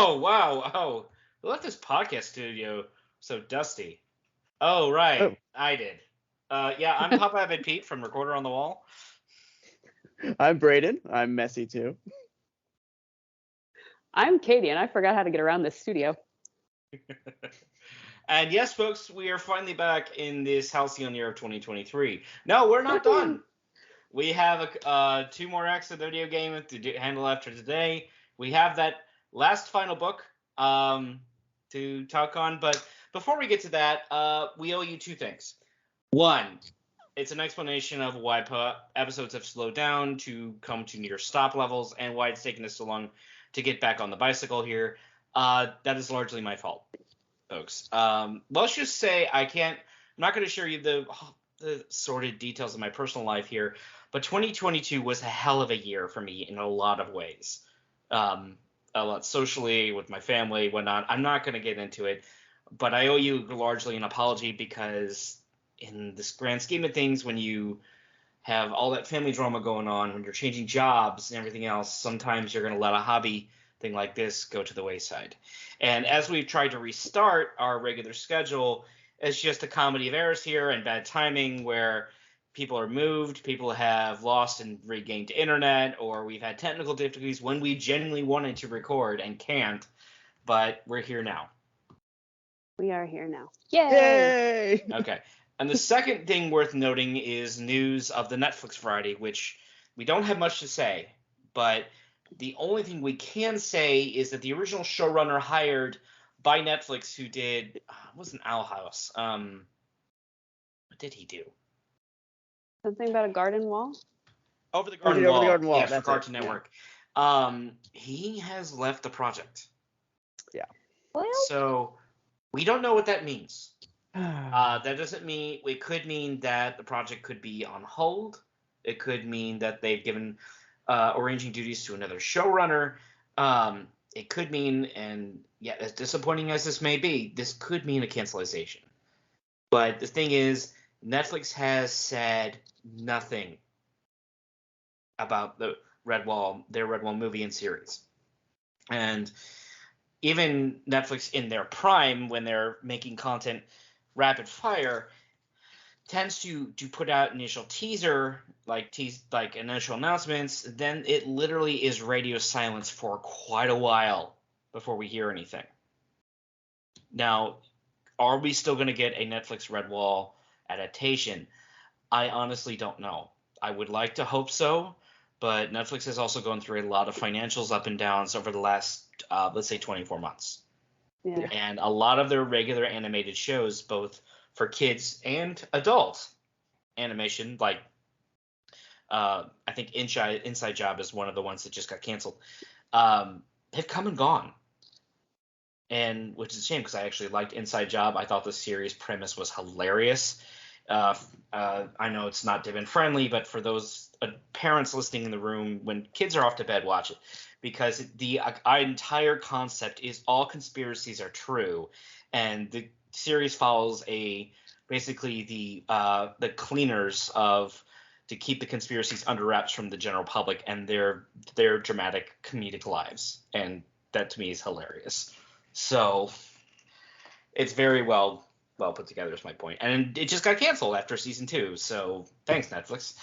Oh, wow. Oh, who left this podcast studio so dusty? Oh, right. Oh. I did. Yeah, I'm Papa Abbott Pete from Recorder on the Wall. I'm Braden. I'm messy too. I'm Katie, and I forgot how to get around this studio. And yes, folks, we are finally back in this halcyon year of 2023. No, we're not done. We have 2 more acts of the video game to handle after today. We have that last final book to talk on. But before we get to that, we owe you 2 things. 1, it's an explanation of why episodes have slowed down to come to near stop levels and why it's taken us so long to get back on the bicycle here. That is largely my fault, folks. Let's just say I'm not going to share you the sordid details of my personal life here, but 2022 was a hell of a year for me in a lot of ways. A lot socially, with my family, whatnot. I'm not going to get into it, but I owe you largely an apology because in this grand scheme of things, when you have all that family drama going on, when you're changing jobs and everything else, sometimes you're going to let a hobby thing like this go to the wayside. And as we've tried to restart our regular schedule, it's just a comedy of errors here and bad timing where people are moved, people have lost and regained internet, or we've had technical difficulties when we genuinely wanted to record and can't, but we're here now. We are here now. Yay! Okay. And the second thing worth noting is news of the Netflix variety, which we don't have much to say, but the only thing we can say is that the original showrunner hired by Netflix who did wasn't Owl House. What did he do? Something about a garden wall? Over the Garden Wall. Over the Garden Wall. Yes, for That's Cartoon it. Network. He has left the project. Yeah. Well, So we don't know what that means. That doesn't mean it could mean that the project could be on hold. It could mean that they've given arranging duties to another showrunner. It could mean, and yeah, as disappointing as this may be, this could mean a cancellation. But the thing is, Netflix has said nothing about their Redwall movie and series. And even Netflix in their prime, when they're making content rapid fire, tends to put out initial teaser, like initial announcements, then it literally is radio silence for quite a while before we hear anything. Now, are we still going to get a Netflix Redwall adaptation? I honestly don't know. I would like to hope so, but Netflix has also gone through a lot of financials up and downs over the last, let's say, 24 months. yeah. And a lot of their regular animated shows, both for kids and adult animation, like I think Inside Job is one of the ones that just got canceled, have come and gone. And which is a shame because I actually liked Inside Job. I thought the series premise was hilarious. I know it's not Diven friendly, but for those parents listening in the room, when kids are off to bed, watch it, because the entire concept is all conspiracies are true, and the series follows basically the cleaners to keep the conspiracies under wraps from the general public and their dramatic comedic lives, and that to me is hilarious. So it's very well put together is my point. And it just got canceled after season 2. So thanks, Netflix.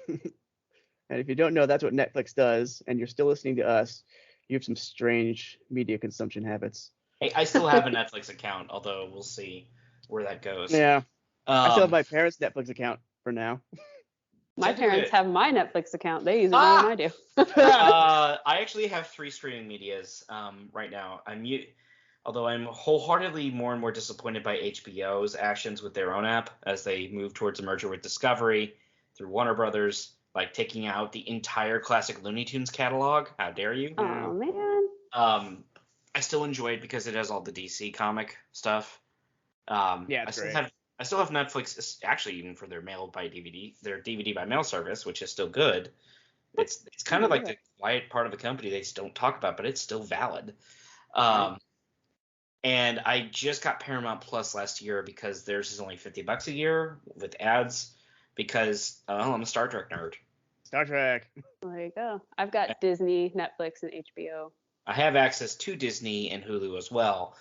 And if you don't know, that's what Netflix does, and you're still listening to us, you have some strange media consumption habits. Hey, I still have a Netflix account, although we'll see where that goes. Yeah. I still have my parents' Netflix account for now. My parents have my Netflix account. They use it more than I do. I actually have 3 streaming medias right now. Although I'm wholeheartedly more and more disappointed by HBO's actions with their own app as they move towards a merger with Discovery through Warner Brothers, like taking out the entire classic Looney Tunes catalog. How dare you? Oh, man. I still enjoy it because it has all the DC comic stuff. Yeah, it's great. I still have Netflix, actually, even for their their DVD by mail service, which is still good. It's kind of like the quiet part of the company they just don't talk about, but it's still valid. And I just got Paramount Plus last year because theirs is only $50 a year with ads because I'm a Star Trek nerd. Star Trek. There you go. I've got Disney, Netflix, and HBO. I have access to Disney and Hulu as well,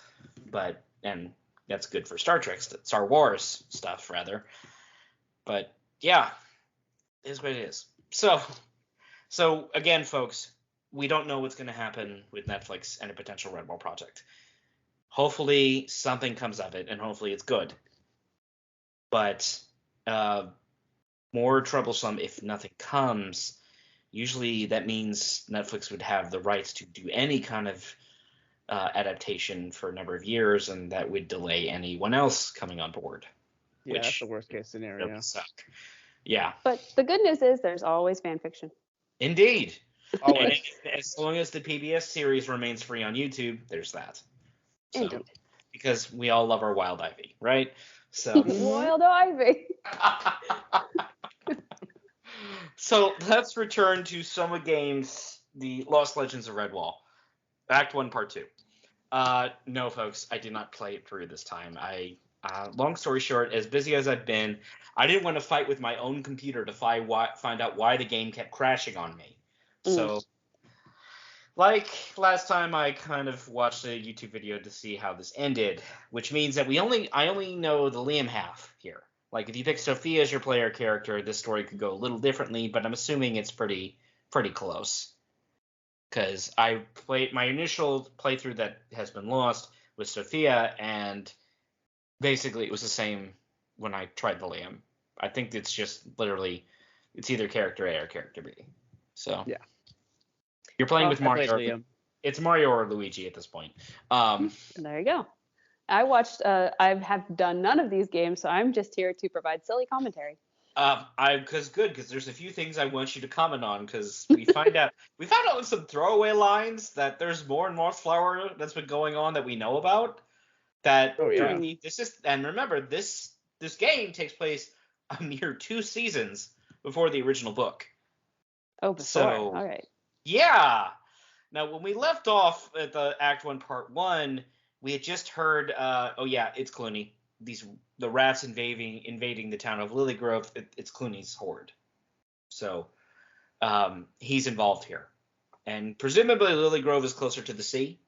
and that's good for Star Wars stuff rather. But yeah, it is what it is. So again, folks, we don't know what's going to happen with Netflix and a potential Redwall project. Hopefully something comes of it, and hopefully it's good. But more troublesome if nothing comes. Usually that means Netflix would have the rights to do any kind of adaptation for a number of years, and that would delay anyone else coming on board. Yeah, that's the worst case scenario. Would suck. Yeah. But the good news is there's always fan fiction. Indeed. Always. And as long as the PBS series remains free on YouTube, there's that. So, Indeed. because we all love our Wild Ivy, right? So. Wild Ivy. So let's return to Soma Games, The Lost Legends of Redwall, Act 1, Part 2. No, folks, I did not play it through this time. Long story short, as busy as I've been, I didn't want to fight with my own computer to find out why the game kept crashing on me. So, like last time, I kind of watched a YouTube video to see how this ended, which means that I only know the Liam half here. Like, if you pick Sophia as your player character, this story could go a little differently, but I'm assuming it's pretty close. Because I played my initial playthrough that has been lost with Sophia, and basically it was the same when I tried the Liam. I think it's just literally, it's either character A or character B. So yeah, you're playing with Mario. Liam. It's Mario or Luigi at this point. There you go. I watched. I have done none of these games, so I'm just here to provide silly commentary. Because there's a few things I want you to comment on, because we found out with some throwaway lines that there's more in Mothflower that's been going on that we know about. That and remember, this game takes place a mere 2 seasons before the original book. Oh, before. So, all right. Yeah. Now, when we left off at the Act 1, Part 1, we had just heard, it's Clooney. The rats invading the town of Lilygrove. It's Clooney's horde. So, he's involved here. And presumably Lilygrove is closer to the sea.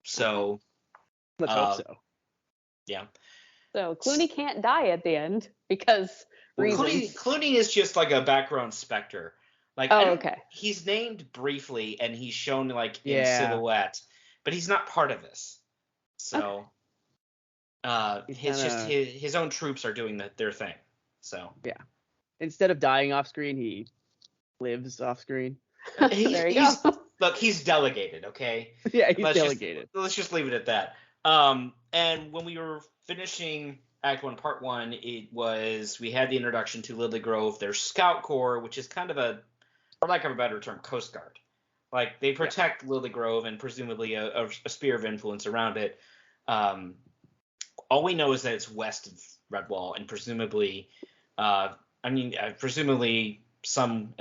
So, let's hope so. Yeah. So Clooney can't die at the end because reasons. Clooney is just like a background specter. Like, okay. He's named briefly and he's shown like in silhouette, but he's not part of this. So, his own troops are doing their thing. So yeah, instead of dying off screen, he lives off screen. There you go. Look, he's delegated. Okay. Yeah, he's delegated. Let's just leave it at that. And when we were finishing Act 1, Part 1, we had the introduction to Lilygrove, their scout corps, which is kind of for lack of a better term, Coast Guard. Like, they protect Lilygrove and presumably a sphere of influence around it. All we know is that it's west of Redwall, and presumably at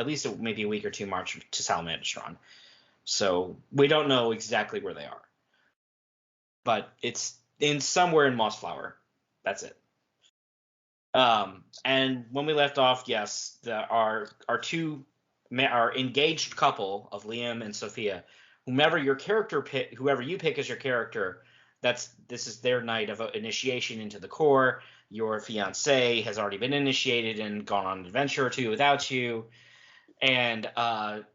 least maybe a week or two march to Salamandastron. So we don't know exactly where they are. But it's somewhere in Mossflower. That's it. And when we left off, yes, our engaged couple of Liam and Sophia, whoever you pick as your character, this is their night of initiation into the Corps. Your fiance has already been initiated and gone on an adventure or two without you. And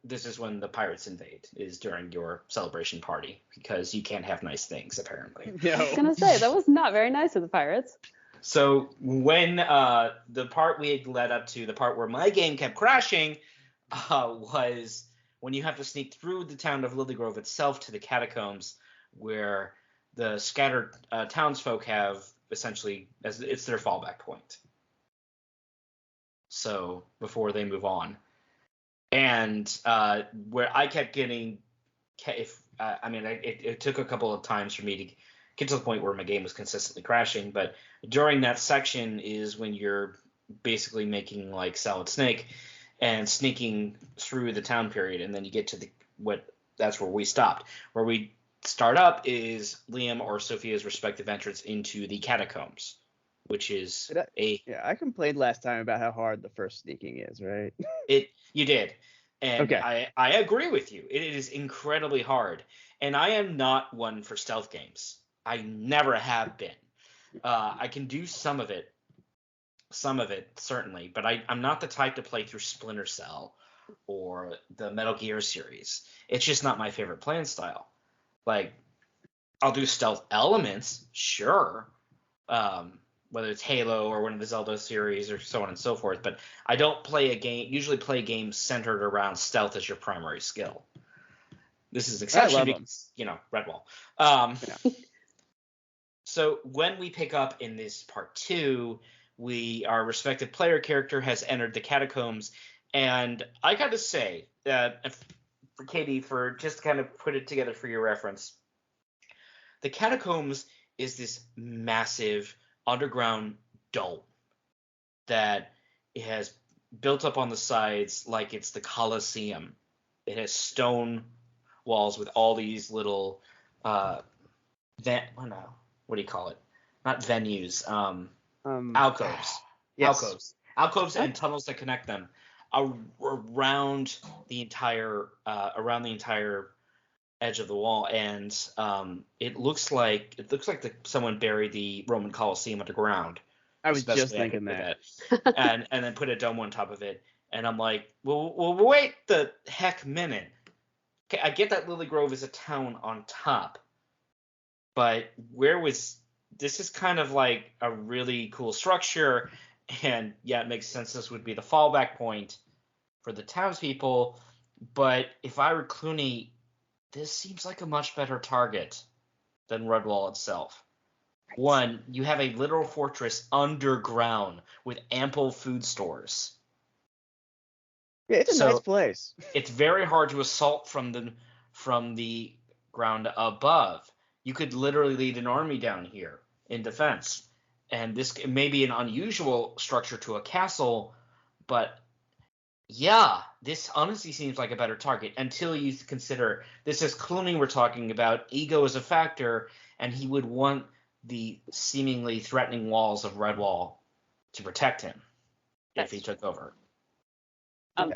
this is when the pirates invade, is during your celebration party, because you can't have nice things, apparently. No. I was going to say, that was not very nice of the pirates. So when the part we had led up to, the part where my game kept crashing, was when you have to sneak through the town of Lilygrove itself to the catacombs, where the scattered townsfolk have essentially, as it's their fallback point. So before they move on. And where I kept getting, it took a couple of times for me to get to the point where my game was consistently crashing. But during that section is when you're basically making like Solid Snake and sneaking through the town period, and then you get to that's where we stopped. Where we start up is Liam or Sophia's respective entrance into the catacombs, which is I complained last time about how hard the first sneaking is, right? You did. And Okay. I agree with you. It is incredibly hard. And I am not one for stealth games. I never have been. I can do some of it certainly, but I'm not the type to play through Splinter Cell or the Metal Gear series. It's just not my favorite playing style. Like, I'll do stealth elements, sure, whether it's Halo or one of the Zelda series or so on and so forth, but I don't usually play games centered around stealth as your primary skill. This is exception because, Redwall. Yeah. So when we pick up in this part 2, our respective player character has entered the catacombs, and I gotta say that, for Katie, for just to kind of put it together for your reference, the catacombs is this massive underground dome that it has built up on the sides like it's the Colosseum. It has stone walls with all these little what do you call it? Not venues. Alcoves. Yes. Alcoves and tunnels that connect them around the entire edge of the wall, and it looks like someone buried the Roman Colosseum underground. I was Best just way I thinking could that. put that. and then put a dome on top of it, and I'm like, well, wait the heck minute. Okay, I get that Lily Grove is a town on top, but this is kind of like a really cool structure, and yeah, it makes sense this would be the fallback point for the townspeople, but if I were Clooney, this seems like a much better target than Redwall itself. One, you have a literal fortress underground with ample food stores. Yeah, it's a nice place. It's very hard to assault from the ground above. You could literally lead an army down here in defense. And this may be an unusual structure to a castle, but yeah, this honestly seems like a better target until you consider this is Clooney we're talking about. Ego is a factor, and he would want the seemingly threatening walls of Redwall to protect him if he took over.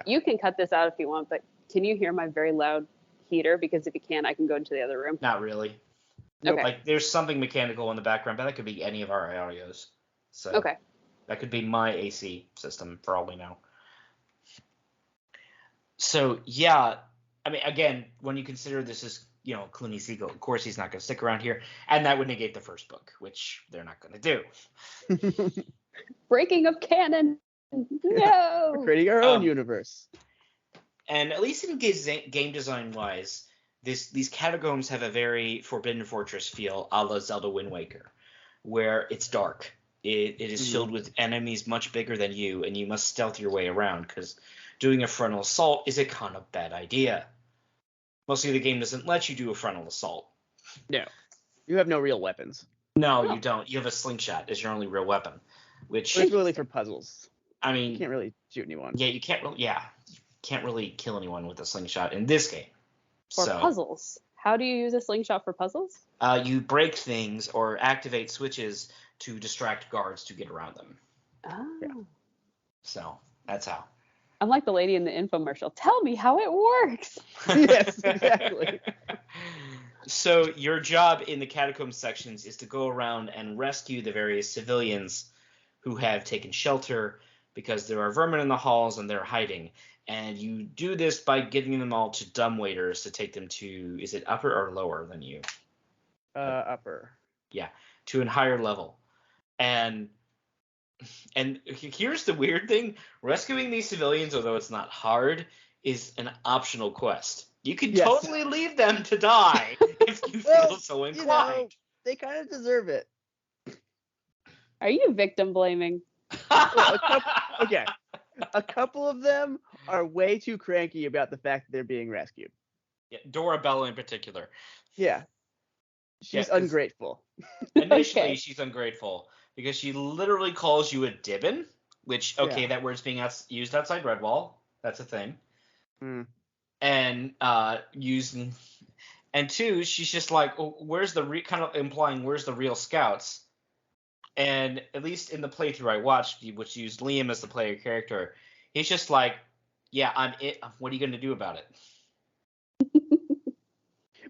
You can cut this out if you want, but can you hear my very loud heater? Because if you can, I can go into the other room. Not really. Okay. Like, there's something mechanical in the background, but that could be any of our audios. So okay. That could be my AC system for all we know. So yeah, I mean, again, when you consider this is Clooney's ego, of course he's not going to stick around here, and that would negate the first book, which they're not going to do. Breaking of canon. No. We're creating our own universe. And at least in game design wise, these catacombs have a very Forbidden Fortress feel, a la Zelda Wind Waker, where it's dark. It is filled with enemies much bigger than you, and you must stealth your way around, because doing a frontal assault is a kind of bad idea. Mostly the game doesn't let you do a frontal assault. No. You have no real weapons. No, you don't. You have a slingshot as your only real weapon, which... But it's really for puzzles. I mean... You can't really shoot anyone. Yeah, you can't really kill anyone with a slingshot in this game. For puzzles. How do you use a slingshot for puzzles? You break things or activate switches to distract guards to get around them. Oh. Yeah. So, that's how. I'm like the lady in the infomercial. Tell me how it works. Yes, exactly. So your job in the catacomb sections is to go around and rescue the various civilians who have taken shelter because there are vermin in the halls and they're hiding. And you do this by getting them all to dumbwaiters to take them to, is it upper or lower than you? Upper. Yeah, to a higher level. And here's the weird thing. Rescuing these civilians, although it's not hard, is an optional quest. You can totally leave them to die if you feel so inclined. They kind of deserve it. Are you victim blaming? Okay. A couple of them are way too cranky about the fact that they're being rescued. Yeah, Dora Bella in particular. Yeah. She's ungrateful. Initially, she's ungrateful because she literally calls you a dibbin, which, that word's being used outside Redwall. That's a thing. Mm. And and two, she's just like, where's the kind of implying where's the real scouts? And at least in the playthrough I watched, which used Liam as the player character, he's just like, Yeah, I'm it. What are you gonna do about it?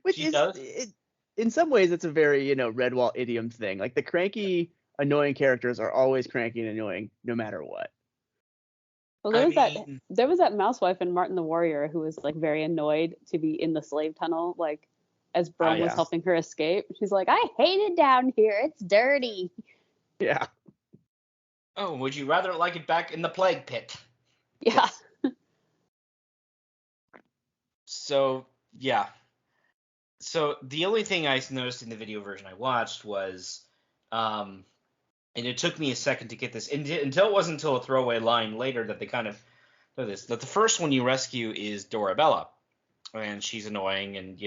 Which She is, does. in some ways, it's a very, Redwall idiom thing. Like the cranky, annoying characters are always cranky and annoying no matter what. Well, I mean, there was that mousewife in Martin the Warrior who was like very annoyed to be in the slave tunnel, like as Brom was yeah. helping her escape. She's like, I hate it down here. It's dirty. Yeah. oh, would you rather like it back in the plague pit? Yeah. Yes. So yeah. So the only thing I noticed in the video version I watched was, and it took me a second to get this until it wasn't until a throwaway line later that they kind of know this. That the first one you rescue is Dorabella, and she's annoying and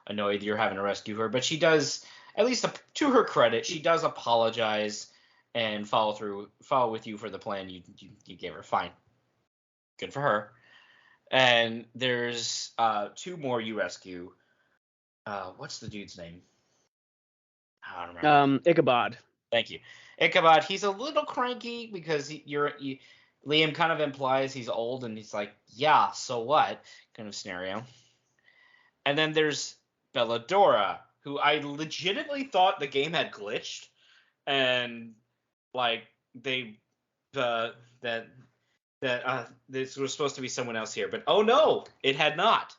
annoyed you're having to rescue her, but she does, at least to her credit, she does apologize and follow with you for the plan you gave her. Fine, good for her. And there's two more you rescue. What's the dude's name? I don't remember. Ichabod. Thank you. Ichabod, he's a little cranky because Liam kind of implies he's old and he's like, yeah, so what? Kind of scenario. And then there's Belladora, who I legitimately thought the game had glitched and like they that this was supposed to be someone else here, but oh no, it had not.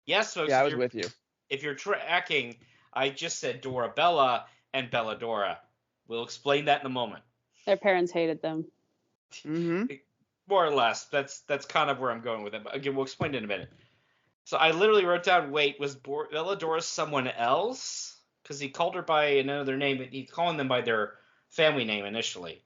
Yes, folks, Yeah, I was with you. if you're tracking, I just said Dorabella and Belladora. We'll explain that in a moment. Their parents hated them. Mm-hmm. More or less. That's kind of where I'm going with it. But again, we'll explain it in a minute. So I literally wrote down, wait, was Belladora someone else? Because he called her by another name, but he's calling them by their family name initially.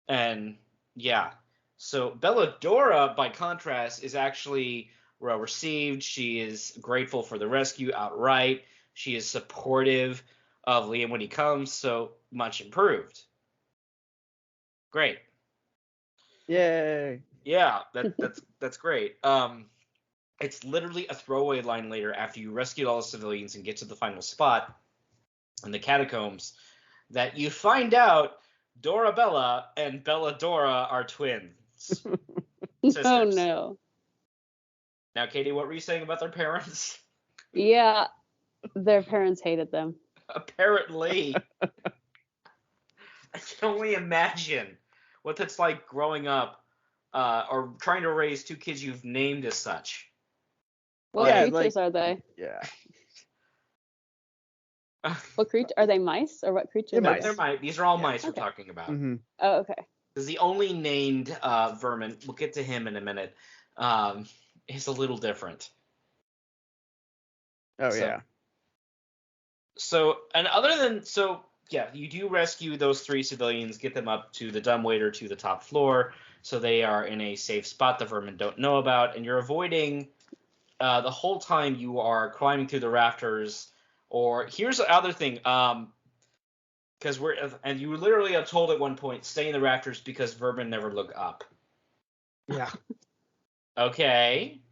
And yeah. So Belladora, by contrast, is actually well received. She is grateful for the rescue outright. She is supportive of Liam when he comes, so much improved. Great. Yay. Yeah, that's great. It's literally a throwaway line later after you rescued all the civilians and get to the final spot in the catacombs that you find out Dorabella and Belladora are twins. Sisters. Oh no. Now, Katie, what were you saying about their parents? Yeah, their parents hated them. Apparently. I can only imagine what that's like growing up or trying to raise two kids you've named as such. What Yeah, creatures are they? Yeah. What creature are they? Mice or what creatures? They're are mice. they? They're mice. These are all Yeah. mice we're Okay. talking about. Mm-hmm. Oh, okay. Because the only named vermin, we'll get to him in a minute, is a little different. Oh So- yeah. So, yeah, you do rescue those three civilians, get them up to the dumbwaiter to the top floor, so they are in a safe spot the vermin don't know about, and you're avoiding the whole time you are climbing through the rafters. Or here's the other thing, because and you literally are told at one point, stay in the rafters because vermin never look up. Yeah. Okay.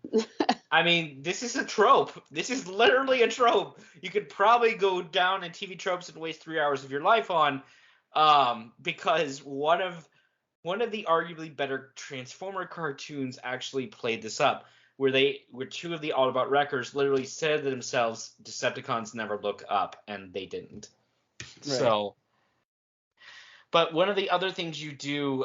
I mean, this is a trope. This is literally a trope. You could probably go down in TV tropes and waste 3 hours of your life on, because one of the arguably better Transformer cartoons actually played this up, where two of the Autobot wreckers literally said to themselves, "Decepticons never look up," and they didn't. Right. So. But one of the other things you do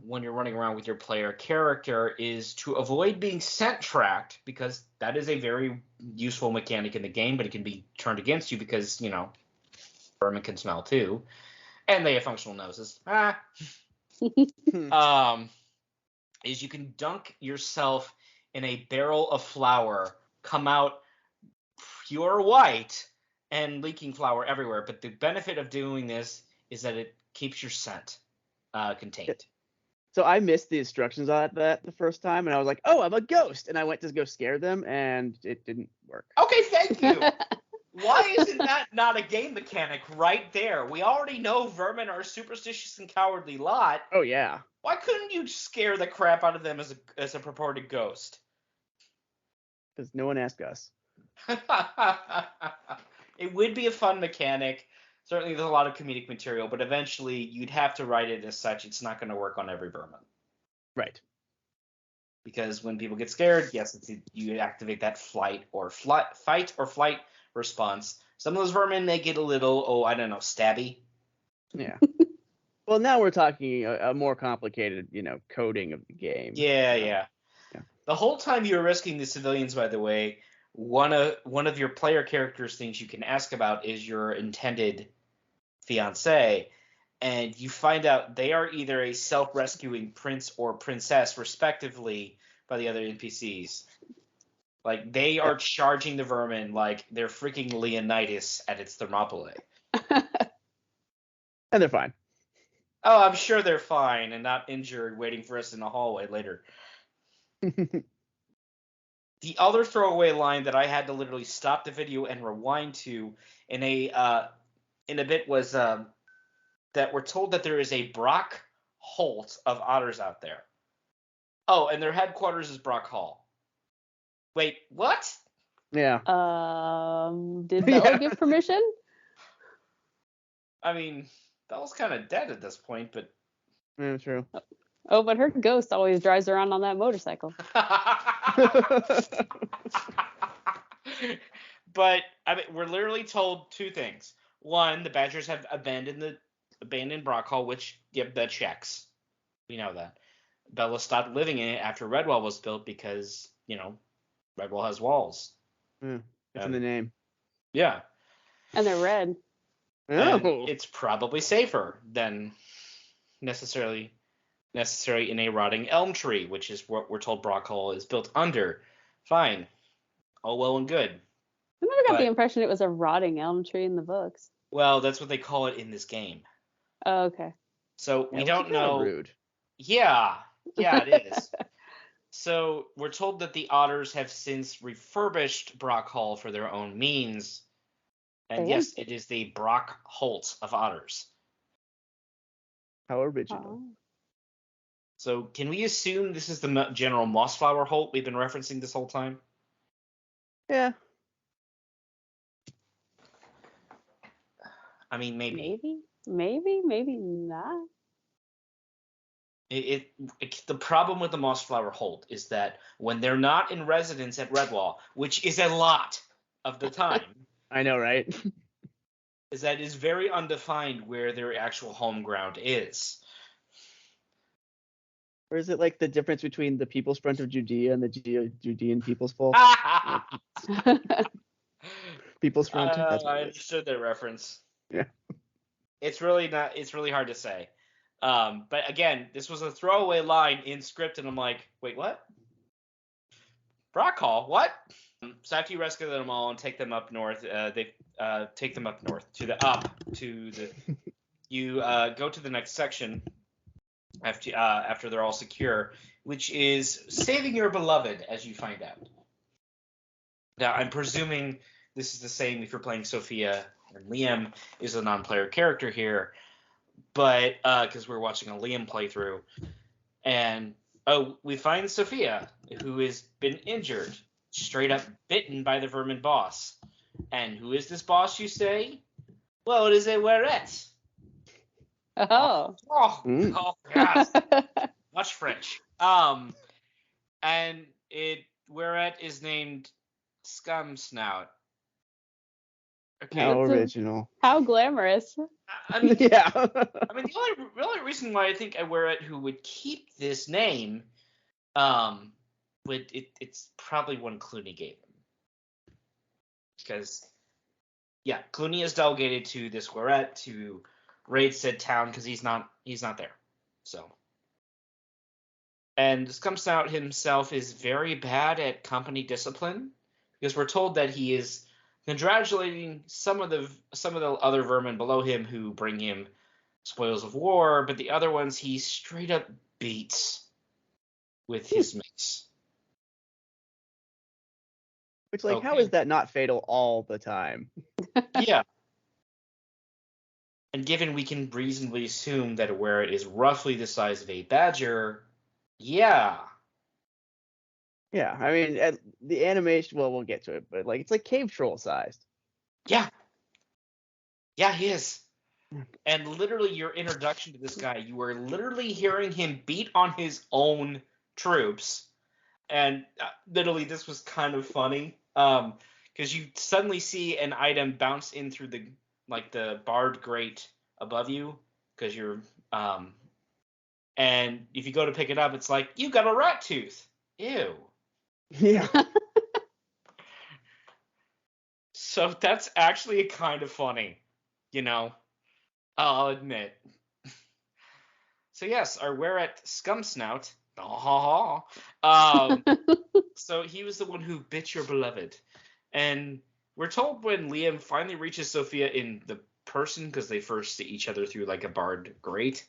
when you're running around with your player character is to avoid being scent tracked, because that is a very useful mechanic in the game, but it can be turned against you because, vermin can smell too. And they have functional noses. Is you can dunk yourself in a barrel of flour, come out pure white and leaking flour everywhere. But the benefit of doing this is that it keeps your scent contained. So I missed the instructions on that the first time, and I was like, "Oh, I'm a ghost," and I went to go scare them, and it didn't work. Okay, thank you. Why isn't that not a game mechanic right there? We already know vermin are a superstitious and cowardly lot. Oh yeah. Why couldn't you scare the crap out of them as a purported ghost? Because no one asked us. It would be a fun mechanic. Certainly, there's a lot of comedic material, but eventually you'd have to write it as such. It's not going to work on every vermin. Right. Because when people get scared, yes, you activate that fight or flight response. Some of those vermin may get a little, I don't know, stabby. Yeah. Well, now we're talking a more complicated, coding of the game. Yeah. Yeah. The whole time you were rescuing the civilians, by the way, one of your player characters' things you can ask about is your intended fiancé, and you find out they are either a self-rescuing prince or princess, respectively, by the other NPCs. Like, they are charging the vermin like they're freaking Leonidas at its Thermopylae. And they're fine. Oh, I'm sure they're fine and not injured, waiting for us in the hallway later. The other throwaway line that I had to literally stop the video and rewind to in a bit was that we're told that there is a Brock Holt of otters out there. Oh, and their headquarters is Brock Hall. Wait, what? Yeah. Did Bella give permission? I mean, Bella's kind of dead at this point, but... Yeah, true. Oh, but her ghost always drives around on that motorcycle. But I mean, we're literally told two things. One, the Badgers have abandoned Brock Hall, which that checks. We know that. Bella stopped living in it after Redwall was built because Redwall has walls. Yeah, it's in the name. Yeah. And they're red. And Oh. it's probably safer than necessarily in a rotting elm tree, which is what we're told Brock Hall is built under. Fine. All well and good. I never got the impression it was a rotting elm tree in the books. Well, that's what they call it in this game. Oh, okay. So we don't know. Rude. Yeah, it is. So we're told that the otters have since refurbished Brock Hall for their own means. And yes, it is the Brock Holt of otters. How original. Oh. So can we assume this is the General Mossflower Holt we've been referencing this whole time? Yeah. I mean, maybe. Maybe not. The problem with the Mossflower Holt is that when they're not in residence at Redwall, which is a lot of the time, I know, right? is that it is very undefined where their actual home ground is. Or is it like the difference between the People's Front of Judea and the Judean People's Pulse? People's Front. That's I understood that reference. Yeah. It's really hard to say. But again, this was a throwaway line in script, and I'm like, wait, what? Brock Hall, what? So after you rescue them all and take them up north, they take them up north you go to the next section after they're all secure, which is saving your beloved, as you find out. Now, I'm presuming this is the same if you're playing Sophia, and Liam is a non-player character here, but because we're watching a Liam playthrough, and we find Sophia, who has been injured, straight up bitten by the vermin boss. And who is this boss, you say? Well, it is a werette. Oh. Oh, yes. Much French. And werette is named Scum Snout. Okay. How original. How glamorous. I mean, yeah. I mean, the only reason why I think a werette who would keep this name, it's probably one Clooney gave him. Because, Clooney has delegated to this werette to raid said town because he's not there. So, and Scum Snout himself is very bad at company discipline, because we're told that he is congratulating some of the other vermin below him who bring him spoils of war, but the other ones he straight up beats with his mace. Which, how is that not fatal all the time? Yeah. And given we can reasonably assume that a werette is roughly the size of a badger, yeah. Yeah, I mean, the animation, well, we'll get to it, but it's like cave troll sized. Yeah. Yeah, he is. And literally your introduction to this guy, you were literally hearing him beat on his own troops And literally, this was kind of funny. Because you suddenly see an item bounce in through the barred grate above you, because you're and if you go to pick it up, it's like, you got a rat tooth. Ew. Yeah. So that's actually kind of funny, I'll admit. So yes, our Were-at scum snout. So he was the one who bit your beloved. And we're told when Liam finally reaches Sophia in the person, because they first see each other through like a barred grate,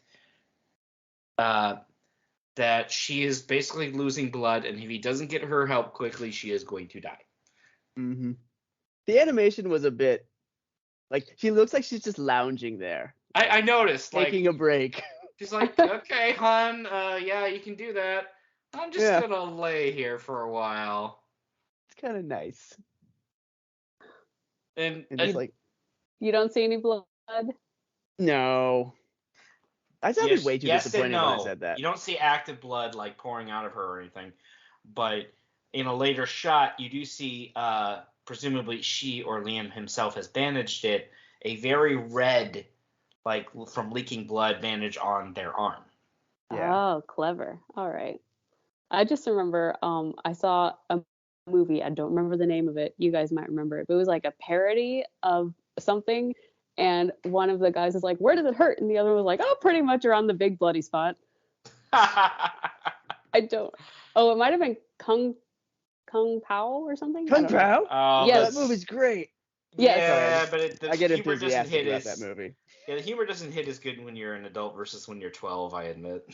that she is basically losing blood, and if he doesn't get her help quickly, she is going to die. Mm-hmm. The animation was a bit like, she looks like she's just lounging there. I noticed, taking a break. She's like, okay, hon, yeah, you can do that. I'm just gonna lay here for a while. It's kind of nice. And it's like, you don't see any blood? No. I sounded way too disappointed when I said that. You don't see active blood like pouring out of her or anything, but in a later shot, you do see, presumably she or Liam himself has bandaged it, a very red, like from leaking blood, bandage on their arm. Yeah. Oh, clever. All right. I just remember I saw a movie. I don't remember the name of it. You guys might remember it. But it was like a parody of something. And one of the guys is like, where does it hurt? And the other was like, oh, pretty much around the big bloody spot. I don't. Oh, it might have been Kung Pao or something. Kung Pao? Oh, yeah, that movie's great. Yeah, but the I get humor doesn't hit about that movie. Yeah, the humor doesn't hit as good when you're an adult versus when you're 12, I admit.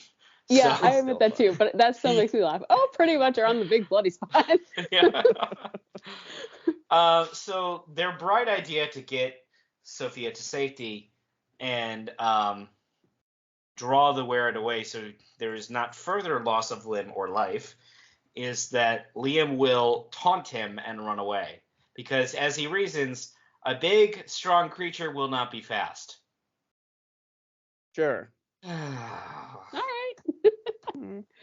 Yeah, I admit that too, but that still makes me laugh. Oh, pretty much around the big bloody spot. Yeah. So their bright idea to get Sophia to safety and draw the Were-at away so there is not further loss of limb or life is that Liam will taunt him and run away. Because as he reasons, a big, strong creature will not be fast. Sure. All right.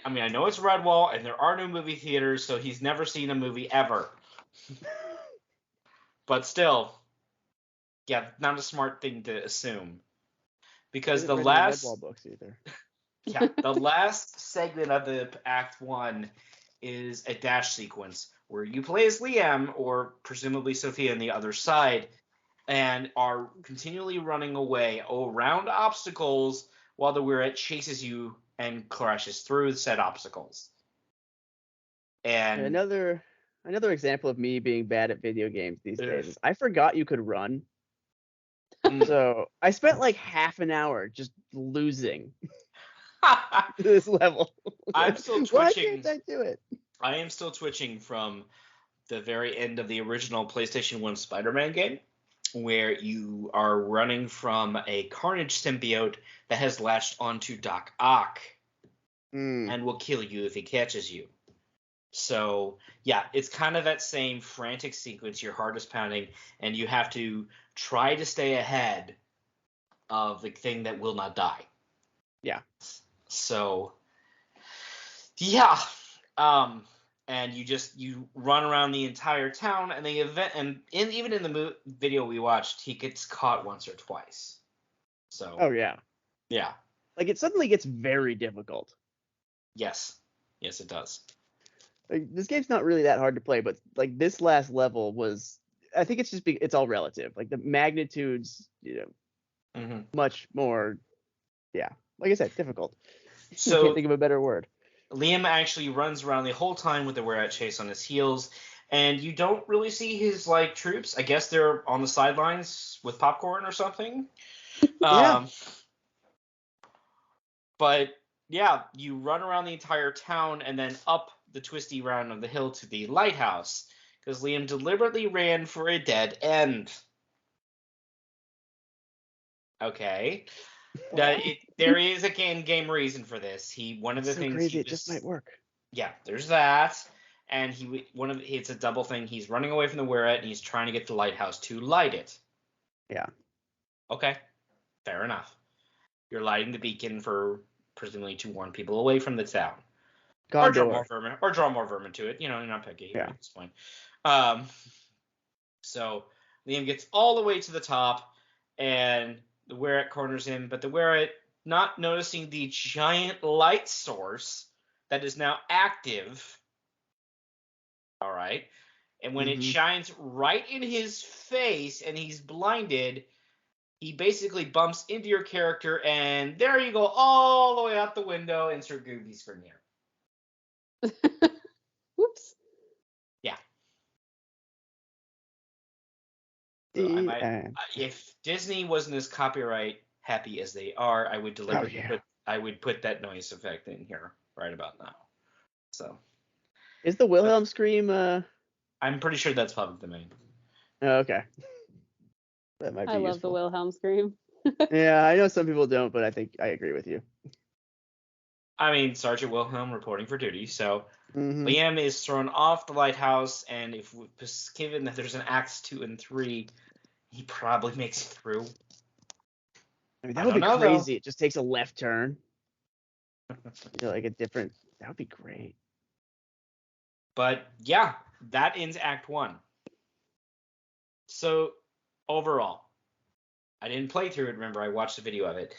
I mean, I know it's Redwall, and there are no movie theaters, so he's never seen a movie ever. But still, yeah, not a smart thing to assume. Because the last Redwall books either. Yeah, the last segment of the Act 1 is a dash sequence where you play as Liam, or presumably Sophia on the other side, and are continually running away around obstacles while the Were-at chases you and crashes through said obstacles. And another example of me being bad at video games these days is I forgot you could run. So I spent like half an hour just losing this level. I'm still twitching. Why can't I do it? I am still twitching from the very end of the original PlayStation 1 Spider-Man game, where you are running from a Carnage symbiote that has latched onto Doc Ock and will kill you if he catches you. So, yeah, it's kind of that same frantic sequence. Your heart is pounding, and you have to try to stay ahead of the thing that will not die. Yeah. So, yeah. And you run around the entire town, and the event, and even in the video we watched, he gets caught once or twice. So. Oh yeah. Yeah. Like it suddenly gets very difficult. Yes, it does. Like, this game's not really that hard to play, but like this last level was, I think it's just it's all relative. Like the magnitudes, much more. Yeah, like I said, difficult. So I can't think of a better word. Liam actually runs around the whole time with the Were-at chase on his heels, and you don't really see his troops. I guess they're on the sidelines with popcorn or something. Yeah. But yeah, you run around the entire town and then up the twisty round of the hill to the lighthouse, because Liam deliberately ran for a dead end. Okay. There is a game reason for this. One of the things crazy, it just might work. Yeah, there's that, and it's a double thing. He's running away from the Were-at, and he's trying to get the lighthouse to light it. Yeah. Okay, fair enough. You're lighting the beacon for presumably to warn people away from the town. Or draw more vermin to it. You're not picky here at this point. So Liam gets all the way to the top, and the Were-It corners him, but the Were-It, not noticing the giant light source that is now active, all right, and when it shines right in his face and he's blinded, he basically bumps into your character, and there you go, all the way out the window. Insert Goobies from here. Whoops. Yeah. So if Disney wasn't as copyright happy as they are, I would deliberately put that noise effect in here right about now. So. Is the Wilhelm scream? I'm pretty sure that's public domain. Oh, okay. That might be I love useful. the Wilhelm scream. Yeah, I know some people don't, but I think I agree with you. I mean, Sergeant Wilhelm reporting for duty, so Liam is thrown off the lighthouse, and given that there's an Acts 2 and 3, he probably makes it through. I mean, that would be crazy. Though. It just takes a left turn. Like a different. That would be great. But yeah, that ends Act 1. So overall, I didn't play through it. Remember, I watched a video of it.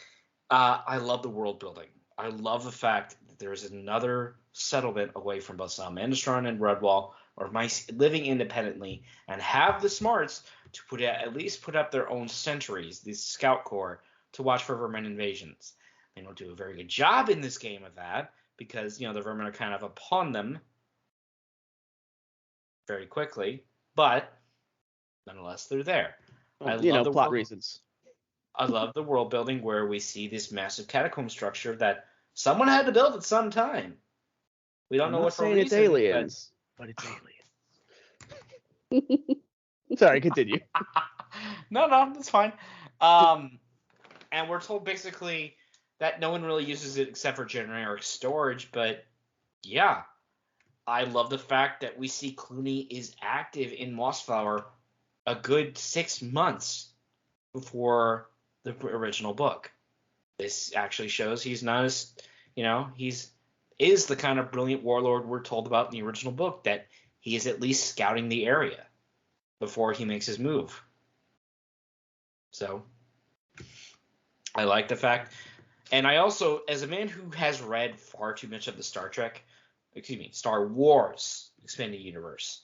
I love the world building. I love the fact that there is another settlement away from both Salmandastron and Redwall, or living independently, and have the smarts to at least put up their own sentries, these scout corps, to watch for vermin invasions. They don't do a very good job in this game of that, because the vermin are kind of upon them very quickly, but nonetheless, they're there. Well, plot reasons. I love the world building where we see this massive catacomb structure that someone had to build at some time. We don't know what for reason. It's aliens, but it's aliens. Sorry, continue. No, that's fine. And we're told basically that no one really uses it except for generic storage, but yeah. I love the fact that we see Clooney is active in Mossflower a good 6 months before the original book. This actually shows he's not as, is the kind of brilliant warlord we're told about in the original book, that he is at least scouting the area before he makes his move. So, I like the fact, and I also, as a man who has read far too much of the Star Wars expanded universe,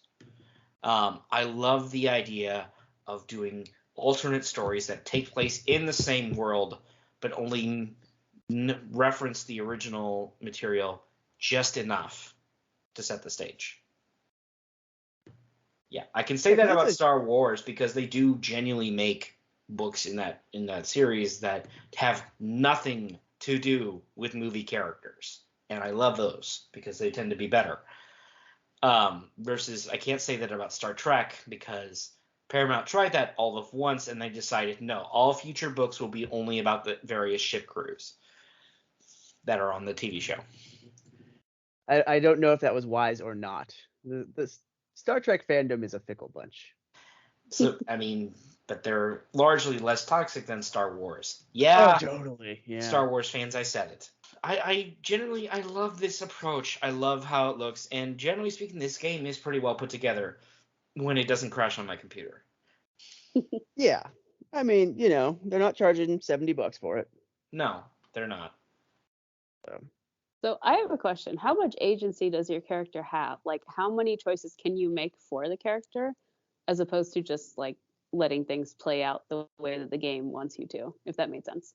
I love the idea of doing alternate stories that take place in the same world, but only reference the original material just enough to set the stage. Yeah, I can say that about Star Wars because they do genuinely make books in that series that have nothing to do with movie characters. And I love those because they tend to be better. Versus, I can't say that about Star Trek because Paramount tried that all of once and they decided, no, all future books will be only about the various ship crews that are on the TV show. I don't know if that was wise or not. The Star Trek fandom is a fickle bunch. So, I mean, but they're largely less toxic than Star Wars. Yeah. Oh, totally. Yeah. Star Wars fans, I said it. I generally love this approach. I love how it looks, and generally speaking, this game is pretty well put together when it doesn't crash on my computer. Yeah, I mean, they're not charging $70 for it. No, they're not. So I have a question. How much agency does your character have? Like, how many choices can you make for the character, as opposed to just like letting things play out the way that the game wants you to? If that made sense.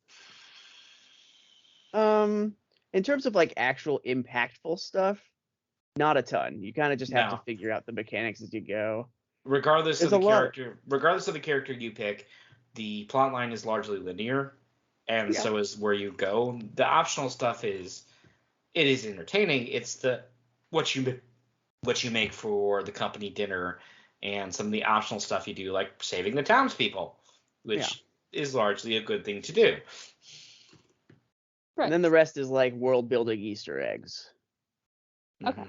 In terms of like actual impactful stuff, not a ton. You kind of just have to figure out the mechanics as you go. Regardless of the character you pick, the plot line is largely linear, and so is where you go. The optional stuff is entertaining. It's what you make for the company dinner, and some of the optional stuff you do, like saving the townspeople, which is largely a good thing to do. Right. And then the rest is like world building Easter eggs. Okay.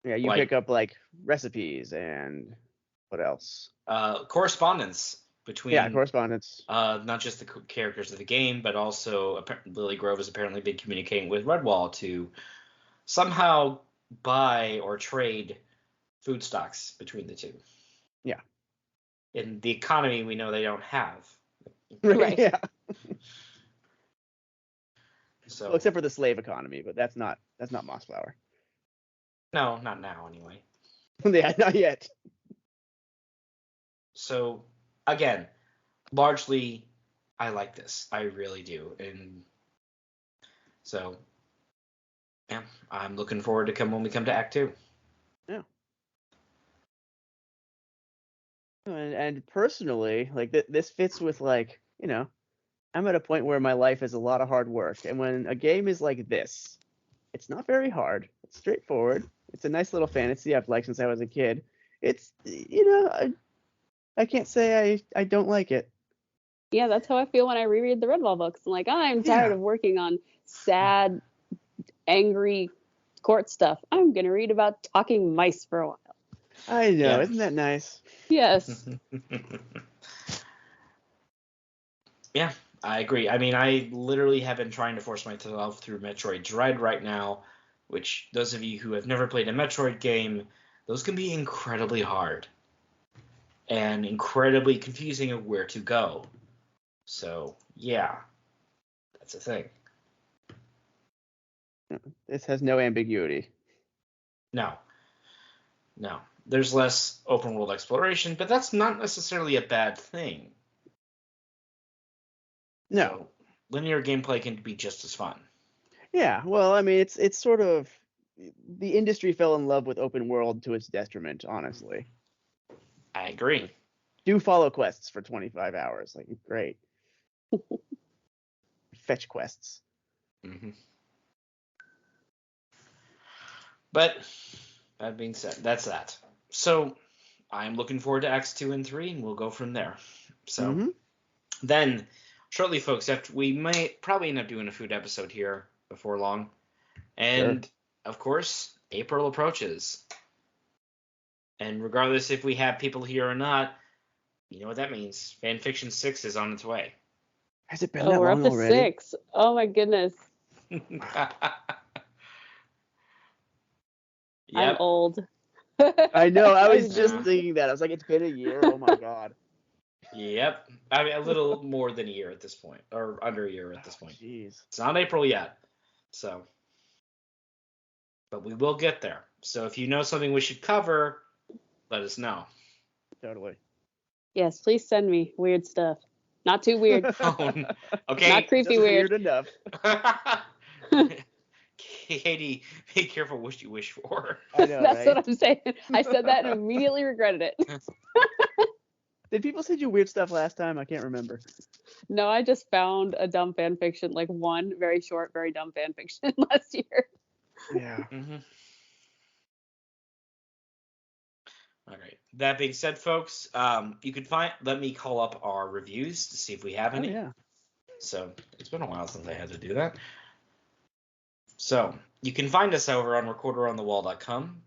Yeah, you pick up like recipes and what else? Correspondence between. Yeah, correspondence. Not just the characters of the game, but also Lily Grove has apparently been communicating with Redwall to somehow buy or trade food stocks between the two. Yeah. In the economy, we know they don't have. Right. Yeah. So Well, except for the slave economy, but that's not Mossflower. no, not now anyway. Yeah, not yet. So again, largely, I like this. I really do, and so yeah, I'm looking forward to when we come to Act 2. Yeah. And personally, like this fits with like, I'm at a point where my life is a lot of hard work, and when a game is like this, it's not very hard. It's straightforward. It's a nice little fantasy I've liked since I was a kid. It's I can't say I don't like it. Yeah, that's how I feel when I reread the Redwall books. I'm like, I'm tired of working on sad, angry court stuff. I'm gonna read about talking mice for a while. I know, Yeah. isn't that nice? Yes. Yeah, I agree. I mean, I literally have been trying to force myself through Metroid Dread right now, which those of you who have never played a Metroid game, those can be incredibly hard and incredibly confusing of where to go. So, yeah, that's a thing. This has no ambiguity. No. There's less open world exploration, but that's not necessarily a bad thing. No. So, linear gameplay can be just as fun. Yeah, well, I mean, it's sort of the industry fell in love with open world to its detriment, honestly. I agree. Do follow quests for 25 hours, like great. Fetch quests. Mm-hmm. But that being said, that's that. So I'm looking forward to Acts 2 and 3, and we'll go from there. So then, shortly, folks, after we might probably end up doing a food episode here before long. And, of course, April approaches. And regardless if we have people here or not, you know what that means. Fanfiction 6 is on its way. Has it been that we're long up to already? 6. Oh my goodness. I'm Yep. old. I know. I was I'm just doomed. thinking that. I was like, it's been a year. Oh my god. Yep. I mean, a little more than a year at this point, or under a year at this point. Jeez. It's not April yet, so. But we will get there. So if you know something we should cover, let us know. Totally. Yes, please send me weird stuff. Not too weird. Okay. Not creepy Just weird. enough. Katie, be careful what you wish for. I know, That's right? what I'm saying. I said that and immediately regretted it. Did people send you weird stuff last time? I can't remember. No, I just found a dumb fan fiction, like one very short, very dumb fan fiction last year. Yeah. Mm-hmm. All right. That being said, folks, you can let me call up our reviews to see if we have any. Oh, yeah. So it's been a while since I had to do that. So you can find us over on recorderonthewall.com.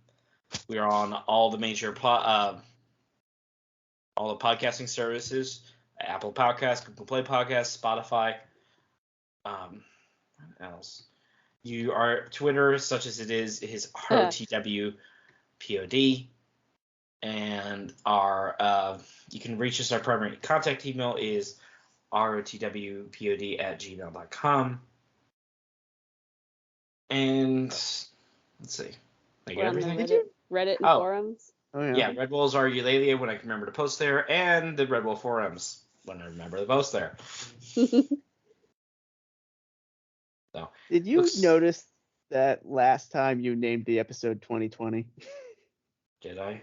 We are on all the major all the podcasting services: Apple Podcasts, Google Play Podcasts, Spotify. What else? Our Twitter, such as it is ROTWPOD, and our you can reach us. Our primary contact email is rotwpod@gmail.com. And let's see. I We're get on the everything? Reddit and Oh. forums. Oh, yeah. Yeah, Redwall's are Eulalia when I can remember to post there, and the Redwall forums when I remember to post there. So, Did you notice that last time you named the episode 2020? Did I?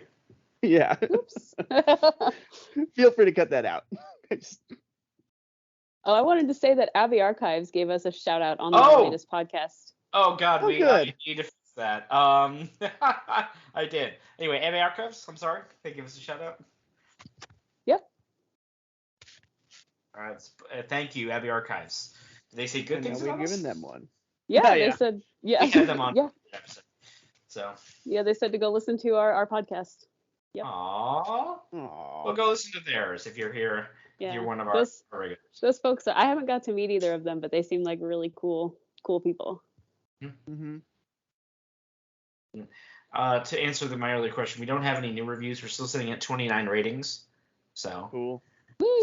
Yeah. Oops. Feel free to cut that out. Oh, I wanted to say that Abbey Archives gave us a shout out on the latest podcast. Oh God, Oh, I good. need to fix that. I did. Anyway, Abbey Archives, I'm sorry. They give us a shout out. Yep. All right. Thank you, Abbey Archives. Did they say good things We've about us? given them one. Yeah, Yeah. they said, yeah. We had them on Yeah. episode. So. Yeah, they said to go listen to our podcast. Yep. Aww. Well, go listen to theirs if you're here. Yeah. If you're one of our regulars. Those folks, I haven't got to meet either of them, but they seem like really cool people. Mm-hmm. To answer my earlier question, we don't have any new reviews. We're still sitting at 29 ratings. So Cool.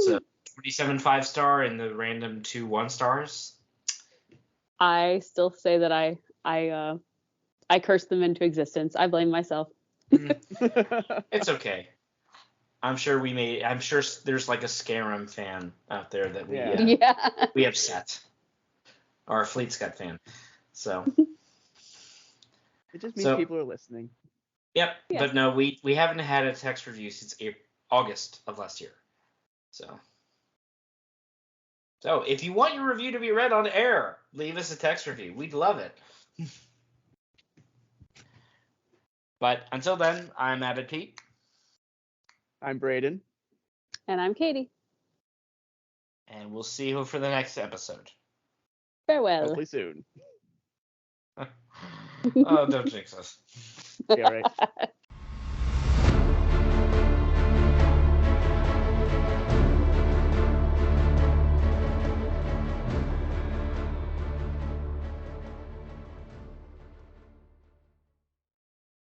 So 27 5-star and the random 2 1-stars. I still say that I cursed them into existence. I blame myself. It's okay. I'm sure there's like a Skyrim fan out there that we upset. Or a Fleet Scut fan. So it just means people are listening. Yep. Yeah. But no, we haven't had a text review since August of last year. So if you want your review to be read on air, leave us a text review. We'd love it. But until then, I'm Abbott Pete. I'm Braden. And I'm Katie. And we'll see you for the next episode. Farewell. Hopefully soon. Oh, don't jinx us. Be all right.